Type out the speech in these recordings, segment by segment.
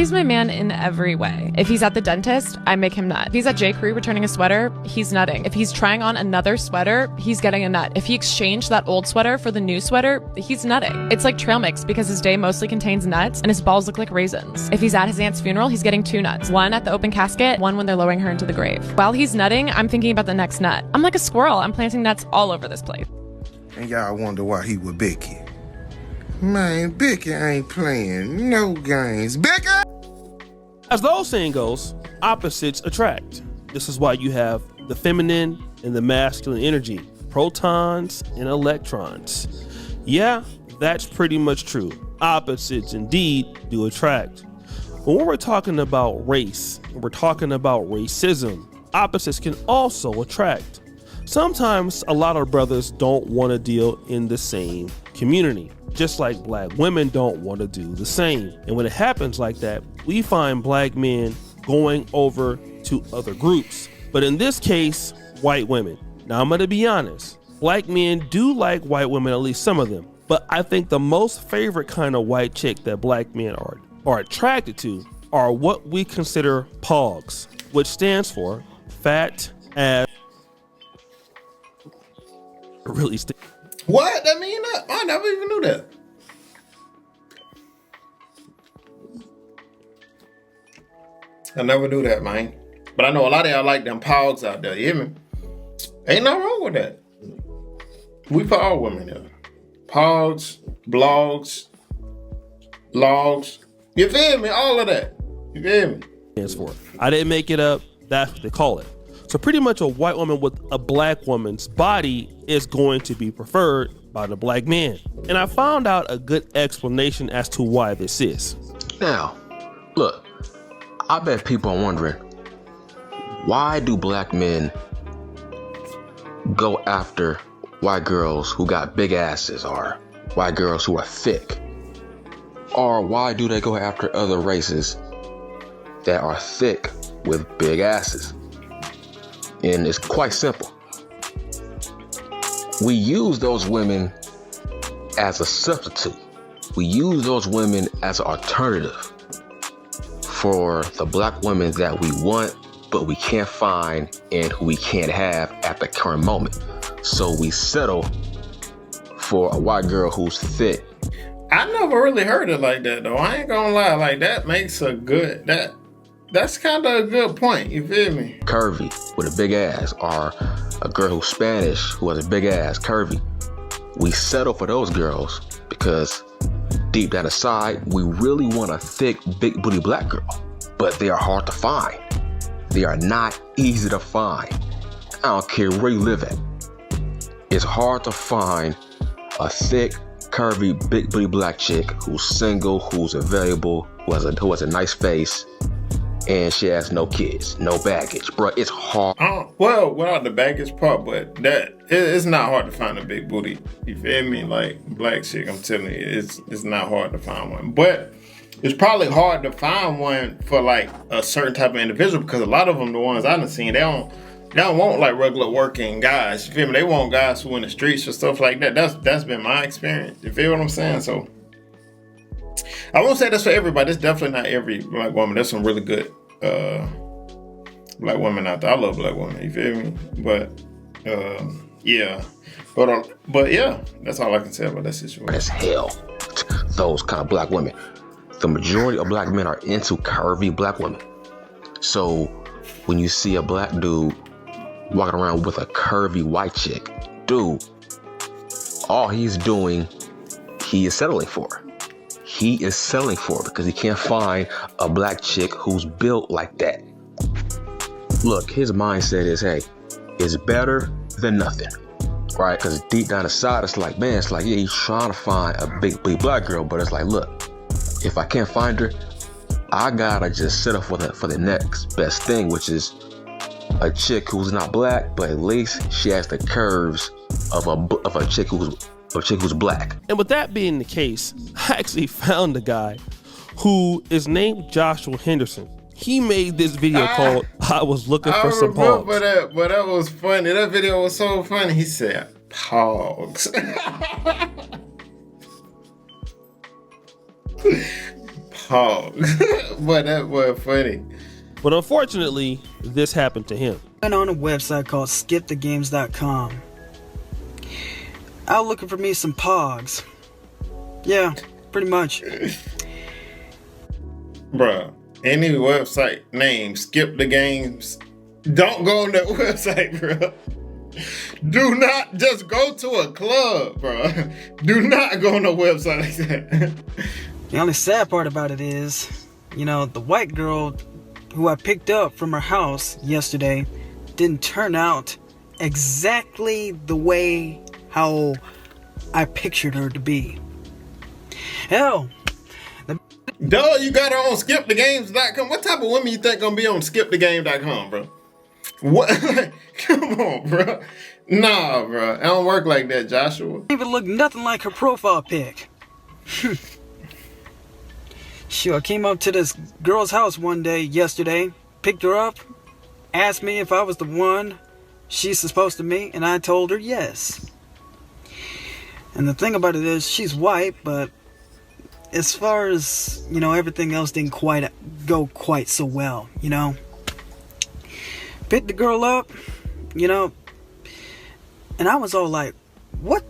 He's my man in every way. If he's at the dentist, I make him nut. If he's at J. Crew returning a sweater, he's nutting. If he's trying on another sweater, he's getting a nut. If he exchanged that old sweater for the new sweater, he's nutting. It's like trail mix because his day mostly contains nuts and his balls look like raisins. If he's at his aunt's funeral, he's getting 2 nuts. One at the open casket, one when they're lowering her into the grave. While he's nutting, I'm thinking about the next nut. I'm like a squirrel. I'm planting nuts all over this place. And y'all wonder why he with Becky. Man, Becky ain't playing no games. Becky! As the old saying goes, opposites attract. This is why you have the feminine and the masculine energy, protons and electrons. Yeah, that's pretty much true. Opposites indeed do attract. But when we're talking about race, and we're talking about racism, opposites can also attract. Sometimes a lot of brothers don't want to deal in the same community, just like black women don't want to do the same. And when it happens like that, we find black men going over to other groups. But in this case, white women. Now I'm going to be honest, black men do like white women, at least some of them. But I think the most favorite kind of white chick that black men are attracted to are what we consider POGs, which stands for fat ass. Really What? That mean that? I never even knew that. I never knew that, man. But I know a lot of y'all like them pogs out there. You hear me? Ain't nothing wrong with that. We for all women here. Pogs, blogs, logs. You feel me? All of that. You feel me? Stands for. I didn't make it up. That's what they call it. So pretty much a white woman with a black woman's body is going to be preferred by the black man. And I found out a good explanation as to why this is. Now, look, I bet people are wondering, why do black men go after white girls who got big asses or white girls who are thick? Or why do they go after other races that are thick with big asses? And it's quite simple. We use those women as a substitute. We use those women as an alternative for the black women that we want, but we can't find and who we can't have at the current moment. So we settle for a white girl who's thick. I never really heard it like that, though. I ain't gonna lie. Like, that makes a good... That's kind of a good point. You feel me? Curvy with a big ass, or a girl who's Spanish who has a big ass, curvy. We settle for those girls because deep down inside, we really want a thick, big booty black girl. But they are hard to find. They are not easy to find. I don't care where you live at. It's hard to find a thick, curvy, big booty black chick who's single, who's available, who has a nice face, and she has no kids, no baggage. Bro, it's hard. Well, without the baggage part, but it's not hard to find a big booty. You feel me? Like, black chick, I'm telling you, it's not hard to find one. But it's probably hard to find one for like a certain type of individual, because a lot of them, the ones I've seen, they don't want like regular working guys. You feel me? They want guys who in the streets or stuff like that. That's been my experience. You feel what I'm saying? So I won't say that's for everybody. It's definitely not every black woman. There's some really good black women out there. I love black women. You feel me? But yeah. But yeah, that's all I can say about that situation. As hell, those kind of black women. The majority of black men are into curvy black women. So when you see a black dude walking around with a curvy white chick, dude, all he's doing, he is settling for. He is settling for because he can't find a black chick who's built like that. Look, his mindset is, hey, it's better than nothing, right? Because deep down inside, it's like, man, it's like, yeah, he's trying to find a big black girl, but it's like, look, if I can't find her, I gotta just settle for the next best thing, which is a chick who's not black, but at least she has the curves of a chick who's black. And with that being the case, I actually found a guy who is named Joshua Henderson. He made this video called I Was Looking for Some Pogs. But that was funny. That video was so funny. He said, Pogs. Hog. But that was funny. But unfortunately, this happened to him. Went on a website called skipthegames.com. Out looking for me some pogs. Yeah, pretty much. Bruh, any website name, Skip the Games, don't go on that website, bro. Do not just go to a club, bro. Do not go on a website like that. The only sad part about it is, the white girl who I picked up from her house yesterday didn't turn out exactly the way how I pictured her to be. Hell, Duh, you got her on skipthegames.com. What type of women you think gonna be on skipthegame.com, bro? What? Come on, bro. Nah, bro. It don't work like that, Joshua. even look nothing like her profile pic. Sure, I came up to this girl's house one day yesterday, picked her up, asked me if I was the one she's supposed to meet, and I told her yes. And the thing about it is, she's white, but as far as, everything else didn't go quite so well, Picked the girl up, and I was all like, what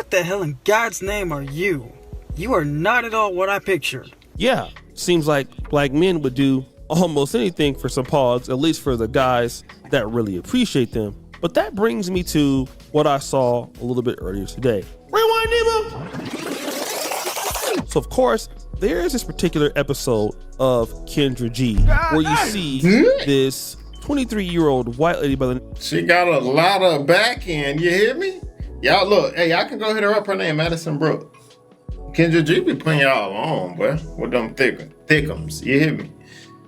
the hell in God's name are you? You are not at all what I pictured. Yeah, seems like black men would do almost anything for some pogs, at least for the guys that really appreciate them. But that brings me to what I saw a little bit earlier today. Rewind, Nemo! So, of course, there is this particular episode of Kendra G where you see this 23-year-old white lady by the... She got a lot of back end, you hear me? Y'all look, hey, y'all can go hit her up. Her name Madison Brooke. Kendra G be putting y'all on, boy, with them thickums, you hear me?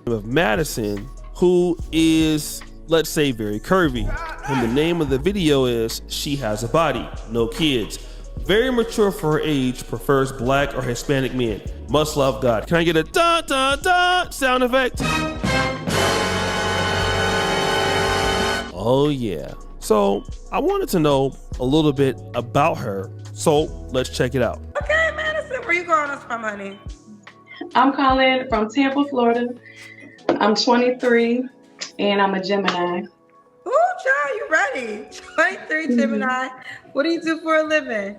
Of Madison, who is, let's say, very curvy. And the name of the video is She Has a Body, No Kids. Very mature for her age, prefers black or Hispanic men. Must love God. Can I get a da da da sound effect? Oh yeah. So I wanted to know a little bit about her. So let's check it out. Okay, Madison, where you calling us from, honey? I'm calling from Tampa, Florida. I'm 23 and I'm a Gemini. Ooh, child, you ready? 23 Gemini. What do you do for a living?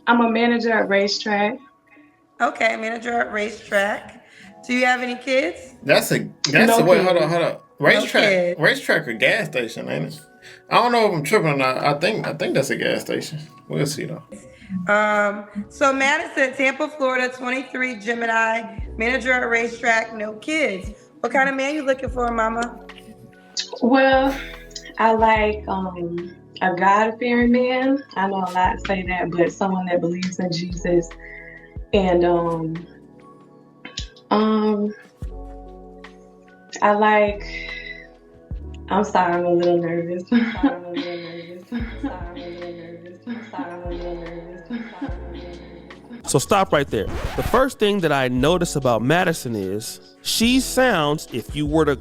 I'm a manager at racetrack. Okay, manager at racetrack. Do you have any kids? That's a wait, hold on. Racetrack or gas station, ain't it? I don't know if I'm tripping or not. I think that's a gas station. We'll see though. So Madison, Tampa, Florida, 23 Gemini, manager at racetrack, no kids. What kind of man you looking for, mama? Well, I like a God-fearing man. I know a lot say that, but someone that believes in Jesus. And I like, I'm sorry, I'm a little nervous. So stop right there. The first thing that I notice about Madison is she sounds, if you were to,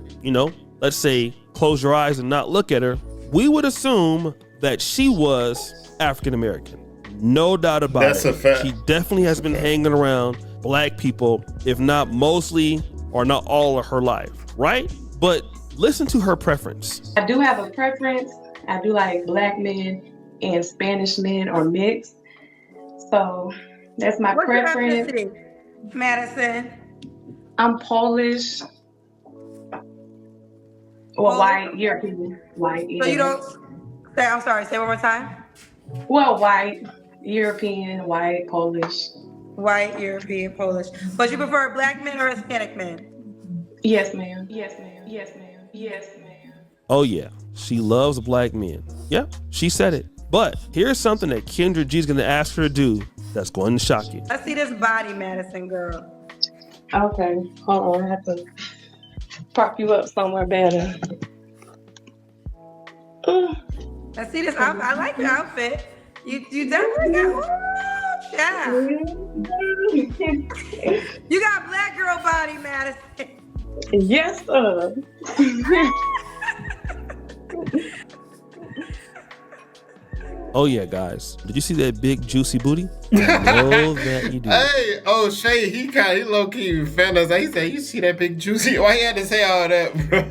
let's say, close your eyes and not look at her, we would assume that she was African American. No doubt about it. That's a fact. She definitely has been hanging around black people, if not mostly or not all of her life, right? But listen to her preference. I do have a preference. I do like black men and Spanish men or mixed. So that's my preference. Your ethnicity, Madison? I'm Polish. Or white, European, white. So you don't say, I'm sorry, say one more time. Well, white, European, white, Polish. White, European, Polish. But you prefer black men or Hispanic men? Yes, ma'am. Yes, ma'am. Yes, ma'am. Yes, ma'am. Oh yeah, she loves black men. Yeah, she said it. But here's something that Kendra G is gonna ask her to do that's going to shock you. Let's see this body, Madison, girl. Okay, hold on, I have to prop you up somewhere better. Let's see this outfit. I like your outfit. You definitely got, yeah. You got black girl body, Madison. Yes, sir. Oh yeah, guys. Did you see that big juicy booty? I know that you do. Hey, O'Shea, he low-key fan us. He said, you see that big juicy? Why he had to say all that, bro?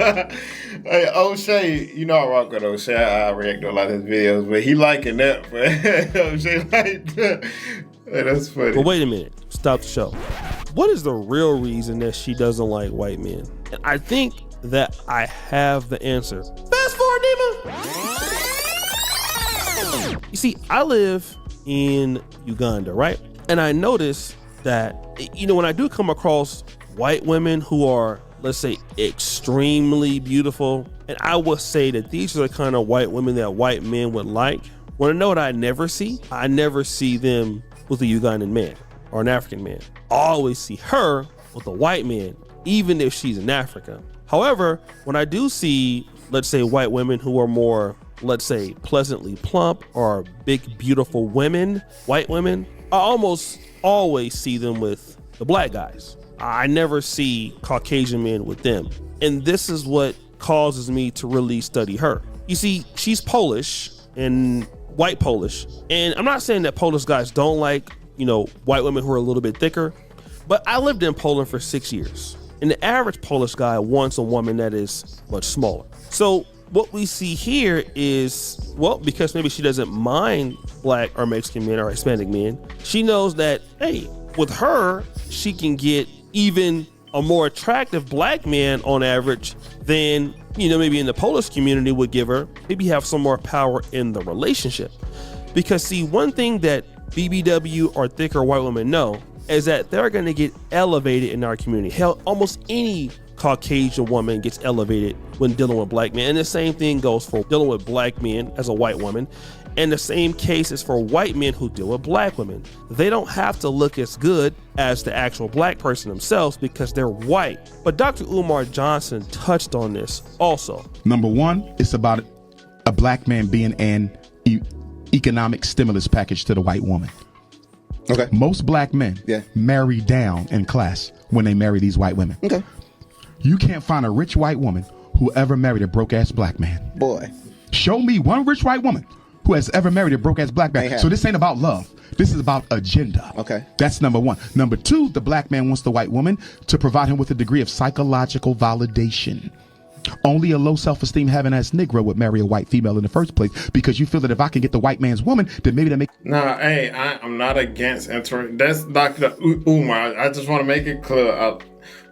Hey, O'Shea, you know I rock with O'Shea. I react to a lot of his videos, but he liking that, bro. O'Shea like that. Hey, that's funny. But wait a minute. Stop the show. What is the real reason that she doesn't like white men? And I think that I have the answer. Fast forward, Nima. You see, I live in Uganda, right? And I notice that, when I do come across white women who are, let's say, extremely beautiful, and I will say that these are the kind of white women that white men would like. Want to know what I never see? I never see them with a Ugandan man or an African man. I always see her with a white man, even if she's in Africa. However, when I do see, let's say, white women who are more, let's say, pleasantly plump or big, beautiful women, white women, I almost always see them with the black guys. I never see Caucasian men with them. And this is what causes me to really study her. You see, she's Polish and white Polish. And I'm not saying that Polish guys don't like, white women who are a little bit thicker, but I lived in Poland for 6 years. And the average Polish guy wants a woman that is much smaller. So what we see here is, because maybe she doesn't mind black or Mexican men or Hispanic men, she knows that, hey, with her, she can get even a more attractive black man on average than, maybe in the Polish community would give her, maybe have some more power in the relationship. Because see, one thing that BBW or thicker white women know is that they're going to get elevated in our community. Hell, almost any Caucasian woman gets elevated when dealing with black men. And the same thing goes for dealing with black men as a white woman. And the same case is for white men who deal with black women. They don't have to look as good as the actual black person themselves because they're white. But Dr. Umar Johnson touched on this also. Number one, it's about a black man being an economic stimulus package to the white woman. Okay. Most black men marry down in class when they marry these white women. Okay. You can't find a rich white woman who ever married a broke-ass black man. Boy. Show me one rich white woman who has ever married a broke-ass black man. So this ain't about love. This is about agenda. Okay. That's number one. Number two, the black man wants the white woman to provide him with a degree of psychological validation. Only a low self-esteem having ass Negro would marry a white female in the first place because you feel that if I can get the white man's woman, then maybe that make... Nah, hey, I'm not against entering. That's Dr. Umar. I just want to make it clear.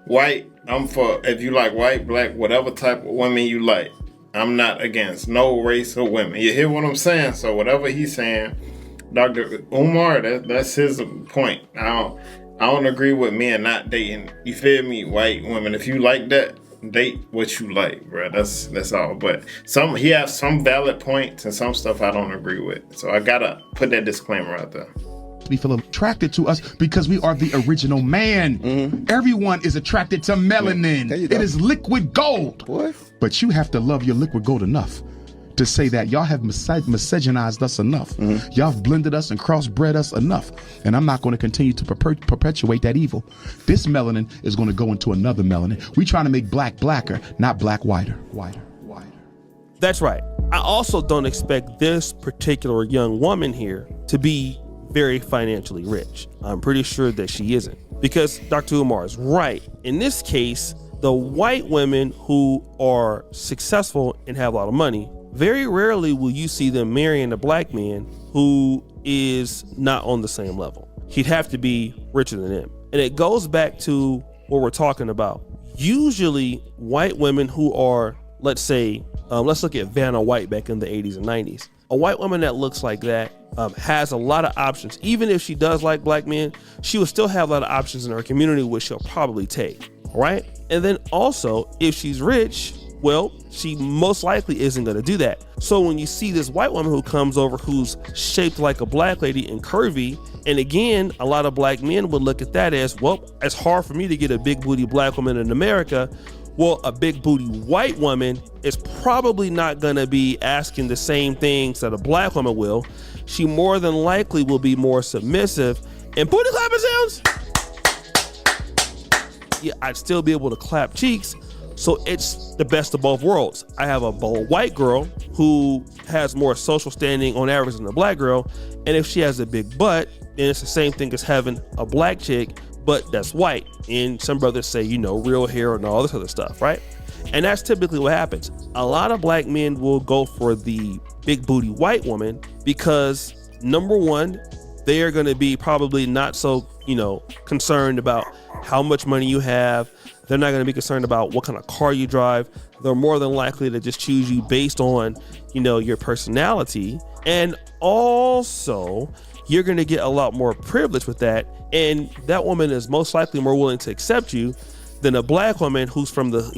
White, I'm for, if you like white, black, whatever type of women you like. I'm not against no race or women. You hear what I'm saying? So whatever he's saying, Dr. Umar, that's his point. I don't agree with men not dating, you feel me, white women. If you like that, date what you like, bro. That's all. But he has some valid points and some stuff I don't agree with. So I gotta put that disclaimer out there. We feel attracted to us because we are the original man. Mm-hmm. Everyone is attracted to melanin. It is liquid gold. What? But you have to love your liquid gold enough to say that y'all have misogynized us enough. Mm-hmm. Y'all have blended us and crossbred us enough. And I'm not going to continue to perpetuate that evil. This melanin is going to go into another melanin. We trying to make black blacker, not black whiter. That's right. I also don't expect this particular young woman here to be very financially rich. I'm pretty sure that she isn't. Because Dr. Umar is right. In this case, the white women who are successful and have a lot of money, very rarely will you see them marrying a black man who is not on the same level. He'd have to be richer than them. And it goes back to what we're talking about. Usually white women who are, let's say, let's look at Vanna White back in the 80s and 90s. A white woman that looks like that has a lot of options. Even if she does like black men, she will still have a lot of options in her community, which she'll probably take. All right. And then also, if she's rich, well, she most likely isn't going to do that. So when you see this white woman who comes over who's shaped like a black lady and curvy, and again, a lot of black men would look at that as, well, it's hard for me to get a big booty black woman in America. Well, a big booty white woman is probably not going to be asking the same things that a black woman will. She more than likely will be more submissive. And booty clapping sounds, yeah, I'd still be able to clap cheeks, So it's the best of both worlds. I have a white girl who has more social standing on average than a black girl, and if she has a big butt, then it's the same thing as having a black chick, but that's white. And some brothers say, real hair and all this other stuff, right? And that's typically what happens. A lot of black men will go for the big booty white woman because, number one, they are going to be probably not so, concerned about how much money you have. They're not going to be concerned about what kind of car you drive. They're more than likely to just choose you based on, your personality. And also, you're going to get a lot more privilege with that. And that woman is most likely more willing to accept you than a black woman who's from the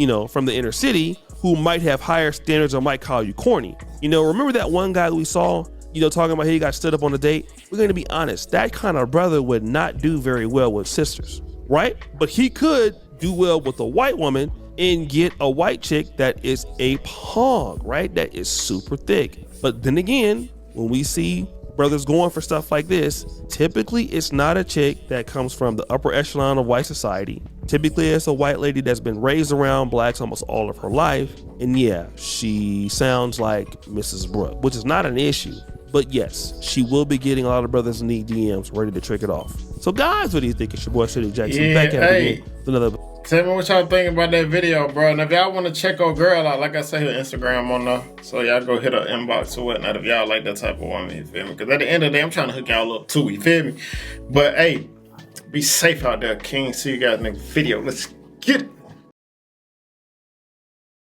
inner city, who might have higher standards or might call you corny. Remember that one guy we saw, talking about how he got stood up on a date? We're going to be honest. That kind of brother would not do very well with sisters, right? But he could do well with a white woman and get a white chick that is a pog, right? That is super thick. But then again, when we see brothers going for stuff like this, typically it's not a chick that comes from the upper echelon of white society. Typically it's a white lady that's been raised around blacks almost all of her life. And yeah, she sounds like Mrs. Brooke, which is not an issue. But yes, she will be getting a lot of brothers in the DMs ready to trick it off. So guys, what do you think? It's your boy City Jackson. Yeah, back at it again with another. Tell me what y'all think about that video, bro. And if y'all want to check our girl out, like I say, her Instagram on there. So y'all go hit her inbox or whatnot if y'all like that type of woman, you feel me? Because at the end of the day, I'm trying to hook y'all up too, you feel me? But hey, be safe out there, King. See you guys next video. Let's get it.